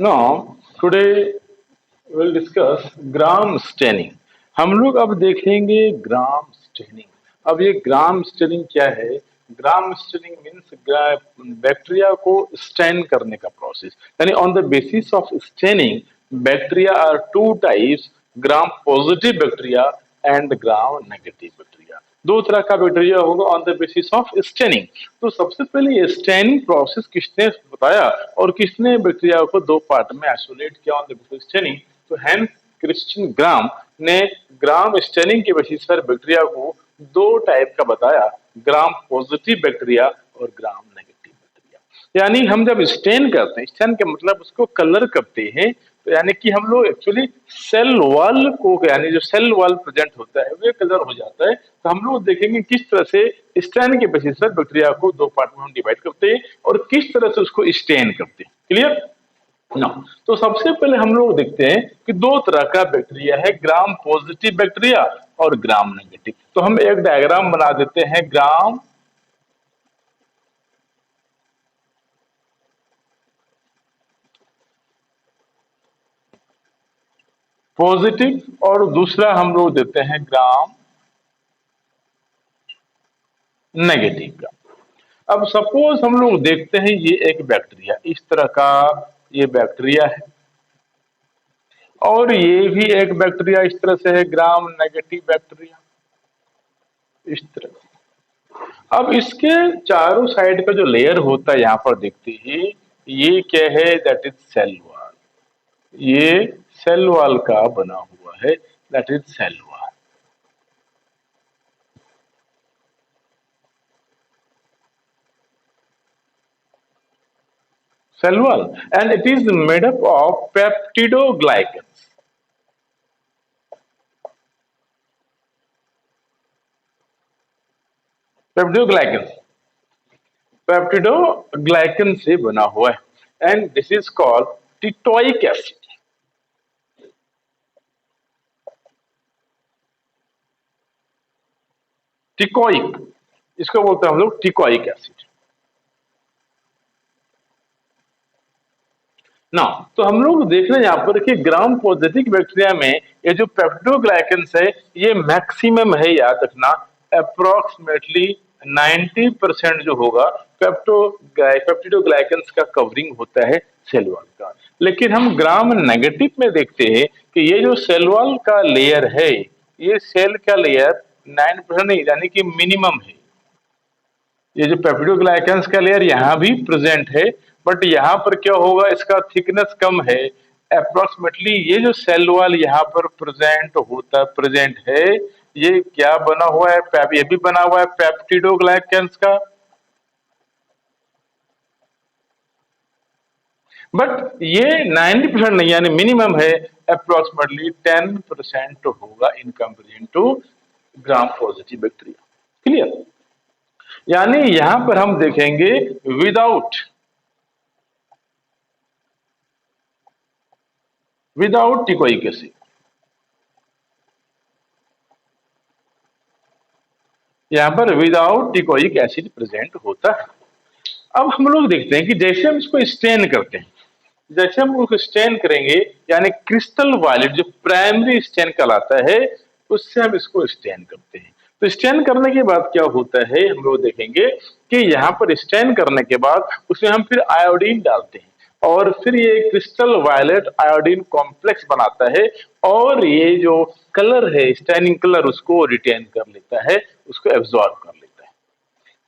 Now, today we'll discuss gram staining. हम लोग अब देखेंगे ग्राम स्टेनिंग। अब ये ग्राम स्टेनिंग क्या है? ग्राम स्टेनिंग मीन्स बैक्टीरिया को स्टेन करने का प्रोसेस। यानी on the basis of staining, bacteria are two types, Gram positive bacteria and gram negative bacteria. दो तरह का बैक्टीरिया होगा on the basis of staining. तो सबसे पहले ये स्टेनिंग प्रोसेस किसने बताया और किसने बैक्टीरिया को दो पार्ट में आइसोलेट किया ऑन द बेसिस स्टेनिंग? तो हैंस क्रिश्चियन ग्राम ने ग्राम स्टेनिंग के बेसिस पर बैक्टीरिया को दो टाइप का बताया, ग्राम पॉजिटिव बैक्टीरिया और ग्राम नेगेटिव बैक्टीरिया। यानी हम जब स्टेन करते हैं, स्टेन का मतलब उसको कलर करते हैं, तो यानी कि हम लोग एक्चुअली सेल वॉल को, यानी जो सेल वॉल प्रेजेंट होता है वो कलर हो जाता है। तो हम लोग देखेंगे किस तरह से स्टेन के बेसिस पर बैक्टीरिया को दो पार्ट में हम डिवाइड करते हैं और किस तरह से उसको स्टेन करते हैं। क्लियर ना? तो सबसे पहले हम लोग देखते हैं कि दो तरह का बैक्टीरिया है, ग्राम पॉजिटिव बैक्टीरिया और ग्राम नेगेटिव। तो हम एक डायग्राम बना देते हैं, ग्राम पॉजिटिव और दूसरा हम लोग देते हैं ग्राम नेगेटिव का। अब सपोज हम लोग देखते हैं ये एक बैक्टीरिया, इस तरह का ये बैक्टीरिया है और ये भी एक बैक्टीरिया इस तरह से है, ग्राम नेगेटिव बैक्टीरिया इस तरह से। अब इसके चारों साइड का जो लेयर होता है यहाँ पर देखते हैं, ये क्या है? That is cell wall. ये सेल वॉल का बना हुआ है, that is cell wall. Cell wall, and it is made up of peptidoglycans. Peptidoglycans, peptidoglycan से बना हुआ है and this is called teichoic acid. Teichoic, इसको बोलते हैं हम लोग टिकोइक एसिड ना। तो हम लोग देख रहे हैं यहाँ पर कि ग्राम पॉजिटिव बैक्टीरिया में ये जो पेप्टिडोग्लाइकन है ये मैक्सिमम है, याद रखना। अप्रोक्सीमेटली 90% जो होगा पेप्टिडोग्लाइकन का कवरिंग होता है सेल वॉल का। लेकिन हम ग्राम नेगेटिव में देखते हैं कि ये जो सेल वॉल का लेयर है, ये सेल का लेयर 9% नहीं, यानी कि मिनिमम है। ये जो पेप्टिडोग्लाइकेंस का लेयर यहाँ भी प्रेजेंट है, बट यहाँ पर क्या होगा, इसका थिकनेस कम है। अप्रोक्सीमेटली ये जो सेल वॉल यहाँ पर प्रेजेंट है, ये क्या बना हुआ है? ये भी बना हुआ है पेप्टिडोग्लाइकेंस का, बट ये 90% नहीं, यानी मिनिमम है। अप्रोक्सीमेटली 10% होगा in comparison to Gram positive bacteria. Clear? यानी यहां पर हम देखेंगे विदाउट टिकोइक एसिड, यहां पर विदाउट टिकोइक एसिड प्रेजेंट होता है। अब हम लोग देखते हैं कि जैसे हम इसको स्टेन करते हैं, जैसे हम उसको स्टेन करेंगे, यानी क्रिस्टल वायलेट जो प्राइमरी स्टेन कहलाता है, उससे हम इसको स्टेन करते हैं। तो स्टेन करने के बाद क्या होता है, हम लोग देखेंगे कि यहाँ पर स्टेन करने के बाद उसमें हम फिर आयोडीन डालते हैं और फिर ये क्रिस्टल वायलेट आयोडीन कॉम्प्लेक्स बनाता है और ये जो कलर है, स्टेनिंग कलर, उसको रिटेन कर लेता है, उसको एब्जॉर्ब कर लेता है।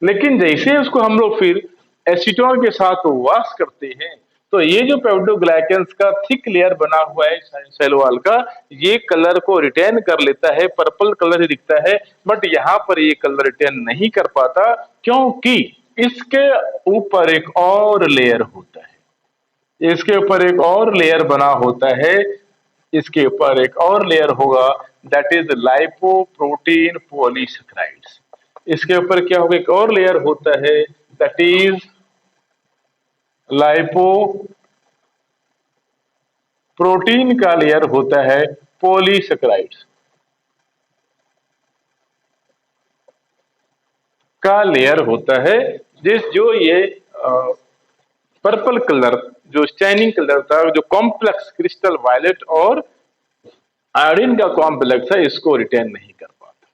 लेकिन जैसे उसको हम लोग फिर एसीटोन के साथ वॉश करते हैं, तो ये जो पेप्टोग्लाइकेंस का थिक लेयर बना हुआ है सेल वॉल का, ये कलर को रिटेन कर लेता है, पर्पल कलर ही दिखता है। बट यहाँ पर ये कलर रिटेन नहीं कर पाता, क्योंकि इसके ऊपर एक और लेयर होता है, इसके ऊपर एक और लेयर बना होता है, इसके ऊपर एक और लेयर होगा, दैट इज लाइपोप्रोटीन पॉलीसेकेराइड्स। इसके ऊपर क्या होगा, एक और लेयर होता है, दैट इज लाइपोप्रोटीन का लेयर होता है, पॉलीसेकेराइड्स का लेयर होता है, जिस जो ये पर्पल कलर जो स्टैनिंग कलर था, जो कॉम्प्लेक्स क्रिस्टल वायलेट और आयोडीन का कॉम्प्लेक्स है, इसको रिटेन नहीं कर पाता।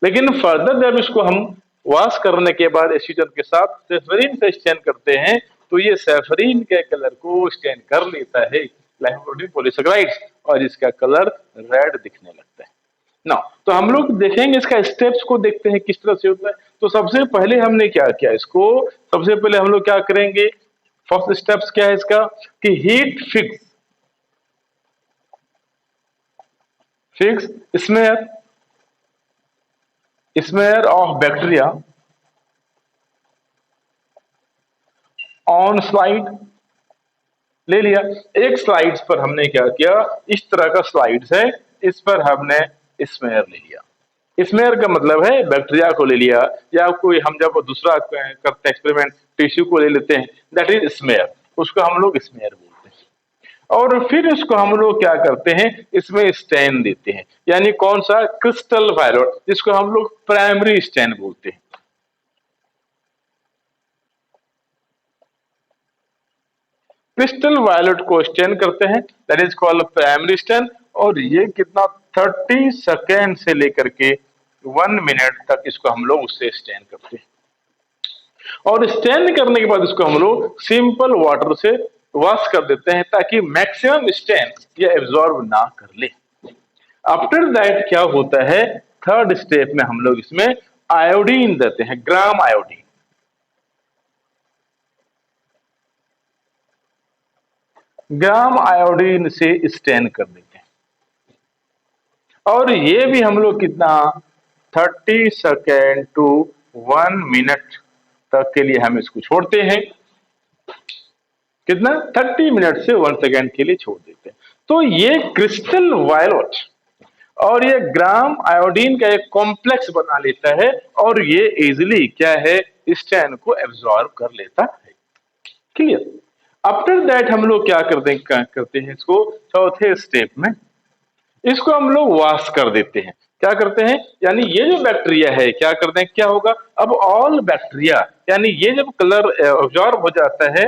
लेकिन फर्दर जब इसको हम वॉश करने के बाद एसीटोन के साथ सेफरीन से स्टैन करते हैं, तो ये सेफरीन के कलर को स्टैन कर लेता है ग्लाइकोप्रोटीन पॉलीसेकेराइड्स, और इसका कलर रेड दिखने लगता है ना। तो हम लोग देखेंगे इसका स्टेप्स को, देखते हैं किस तरह से होता है। तो सबसे पहले हमने क्या किया, इसको सबसे पहले हम लोग क्या करेंगे, फर्स्ट स्टेप्स क्या है इसका, कि heat fix smear smear of bacteria on slide. ले लिया एक स्लाइड्स पर, हमने क्या किया, इस तरह का स्लाइड्स है, इस पर हमने स्मेयर ले लिया। स्मेयर का मतलब है बैक्टीरिया को ले लिया, या कोई हम जब दूसरा करते हैं एक्सपेरिमेंट, टिश्यू को ले लेते हैं, दैट इज स्मेयर, उसको हम लोग स्मेयर बोलते हैं। और फिर इसको हम लोग क्या करते हैं, इसमें स्टेन देते हैं, यानी कौन सा, क्रिस्टल वायलेट, जिसको हम लोग प्राइमरी स्टेन बोलते हैं। क्रिस्टल वायलेट को स्टेन करते हैं, that is called primary stain. और ये कितना, 30 सेकेंड से लेकर के 1 मिनट तक इसको हम लोग उससे स्टेन करते हैं। और स्टेन करने के बाद इसको हम लोग सिंपल वाटर से वॉश कर देते हैं, ताकि मैक्सिमम स्टेन ये एब्जॉर्ब ना कर ले। आफ्टर दैट क्या होता है, थर्ड स्टेप में हम लोग इसमें आयोडीन देते हैं, ग्राम आयोडीन। ग्राम आयोडीन से स्टेन कर देते हैं। और ये भी हम लोग कितना, 30 सेकेंड टू 1 मिनट तक के लिए हम इसको छोड़ते हैं। कितना, 30 मिनट से 1 सेकेंड के लिए छोड़ देते हैं। तो ये क्रिस्टल वायलेट और ये ग्राम आयोडीन का एक कॉम्प्लेक्स बना लेता है, और ये इजिली क्या है, स्टेन को एब्जॉर्ब कर लेता है। क्लियर। आफ्टर दैट हम लोग क्या करते हैं इसको, चौथे स्टेप में इसको हम लोग वॉश कर देते हैं। क्या करते हैं, यानी ये जो बैक्टीरिया है, क्या करते हैं, क्या होगा, अब ऑल बैक्टीरिया, यानी ये जब कलर ऑब्जॉर्ब हो जाता है,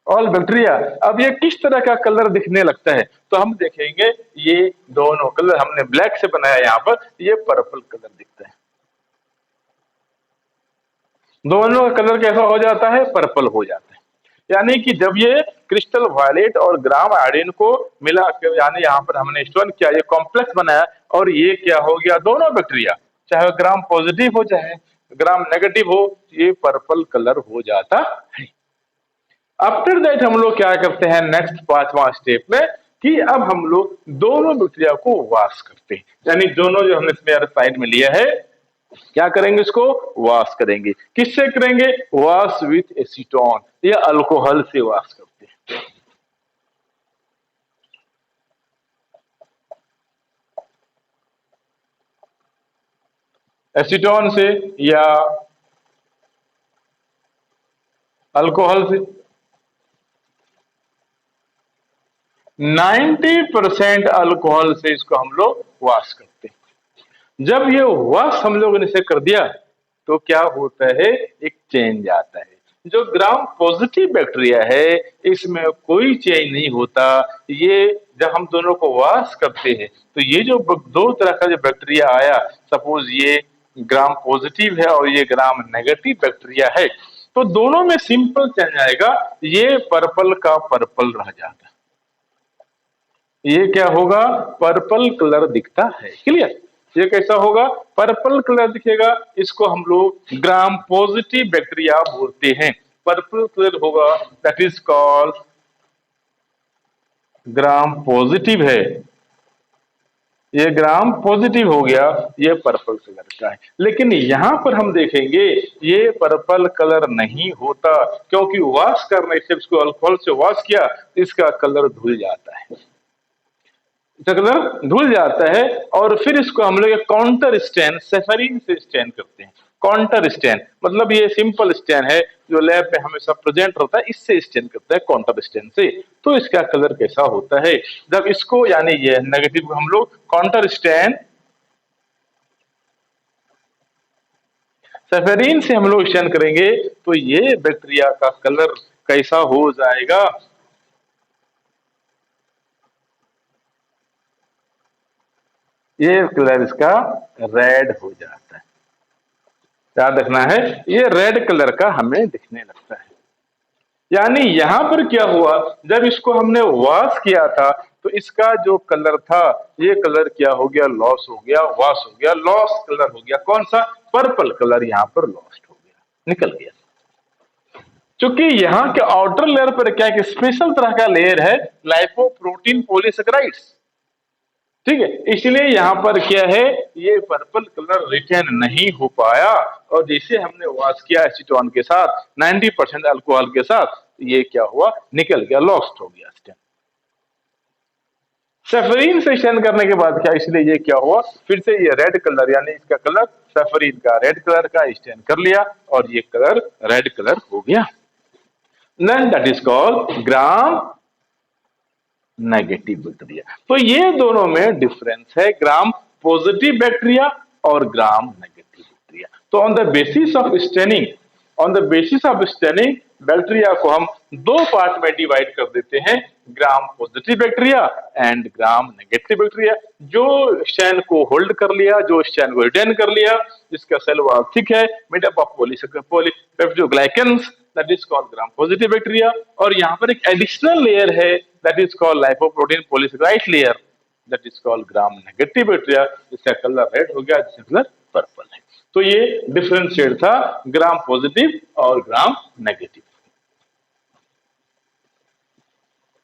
ऑल बैक्टीरिया, अब ये किस तरह का कलर दिखने लगता है, तो हम देखेंगे ये दोनों कलर हमने ब्लैक से बनाया, यहाँ पर ये पर्पल कलर दिखता है। दोनों का कलर कैसा हो जाता है, पर्पल हो जाता है। यानी कि जब ये क्रिस्टल वायलेट और ग्राम आयोडीन को मिला के, यानी यहाँ पर हमने स्टोन किया, ये कॉम्प्लेक्स बनाया, और ये क्या हो गया, दोनों बैक्टीरिया, चाहे ग्राम पॉजिटिव हो चाहे ग्राम नेगेटिव हो, ये पर्पल कलर हो जाता है। आफ्टर दैट हम लोग क्या करते हैं, नेक्स्ट पांचवा स्टेप में, कि अब हम लोग दोनों बैक्टीरिया को वॉश करते हैं, यानी दोनों जो हमने इसमें साइड में लिया है, क्या करेंगे, इसको वॉश करेंगे। किससे करेंगे, वॉश विथ एसीटोन या अल्कोहल से वॉश करते हैं। एसीटोन से या अल्कोहल से। 90% अल्कोहल से इसको हम लोग वॉश करते हैं। जब ये वॉश हम लोगों ने से कर दिया, तो क्या होता है, एक चेंज आता है। जो ग्राम पॉजिटिव बैक्टीरिया है, इसमें कोई चेंज नहीं होता। ये जब हम दोनों को वॉश करते हैं, तो ये जो दो तरह का जो बैक्टीरिया आया, सपोज ये ग्राम पॉजिटिव है और ये ग्राम नेगेटिव बैक्टीरिया है, तो दोनों में सिंपल चेंज आएगा, ये पर्पल का पर्पल रह जाता है, ये क्या होगा, पर्पल कलर दिखता है। क्लियर। ये कैसा होगा, पर्पल कलर दिखेगा, इसको हम लोग ग्राम पॉजिटिव बैक्टीरिया बोलते हैं। पर्पल कलर होगा, that is called gram positive है, ये ग्राम पॉजिटिव हो गया, ये पर्पल कलर का है। लेकिन यहां पर हम देखेंगे ये पर्पल कलर नहीं होता, क्योंकि वॉश करने से, इसको अल्कोहल से वॉश किया, इसका कलर धुल जाता है, कलर धुल जाता है। और फिर इसको हम लोग काउंटर स्टेन सेफरीन से स्टेन करते हैं। काउंटर स्टेन मतलब ये सिंपल स्टेन है, जो लैब में हमेशा प्रेजेंट होता है, इससे स्टेन करते हैं, काउंटर स्टेन से। तो इसका कलर कैसा होता है, जब इसको, यानी ये नेगेटिव हम लोग काउंटर स्टेन सेफेरिन से हम लोग स्टैन करेंगे तो ये बैक्टीरिया का कलर कैसा हो जाएगा? ये कलर इसका रेड हो जाता है। याद रखना है, ये रेड कलर का हमें दिखने लगता है। यानी यहां पर क्या हुआ, जब इसको हमने वॉश किया था तो इसका जो कलर था, ये कलर क्या हो गया? लॉस हो गया, वॉश हो गया, लॉस कलर हो गया। कौन सा? पर्पल कलर यहां पर लॉस्ट हो गया, निकल गया। क्योंकि यहाँ के आउटर लेयर पर क्या है कि स्पेशल तरह का लेयर है, लाइपोप्रोटीन पॉलीसेकेराइड्स। ठीक है, इसलिए यहां पर क्या है, ये पर्पल कलर रिटेन नहीं हो पाया। और जैसे हमने वॉश किया एसीटोन के साथ 90% अल्कोहल के साथ, ये क्या हुआ? निकल गया, लॉस्ट हो गया स्टेन। सेफरीन से स्टेन करने के बाद क्या, इसलिए ये क्या हुआ, फिर से ये रेड कलर, यानी इसका कलर सेफरीन का रेड कलर का स्टेन कर लिया और ये कलर रेड कलर हो गया। Then that is called Gram negative bacteria. तो ये दोनों में डिफरेंस है, ग्राम पॉजिटिव बैक्टीरिया और ग्राम नेगेटिव बैक्टीरिया। तो on the basis of staining, on the basis of staining bacteria को हम दो पार्ट में डिवाइड कर देते हैं, gram positive bacteria and gram negative bacteria. जो स्टैन को होल्ड कर लिया, जो स्टैन को रिटेन कर लिया, जिसका सेल वॉल थिक है, made up of polypeptidoglycans, that is called gram positive bacteria. और यहाँ पर एक एडिशनल लेयर है, that is called lipoprotein polysaccharide layer, that is called Gram negative bacteria. जिसका कलर रेड हो गया, जिसका कलर पर्पल है। तो ये डिफरेंशिएट था ग्राम पॉजिटिव और ग्राम नेगेटिव।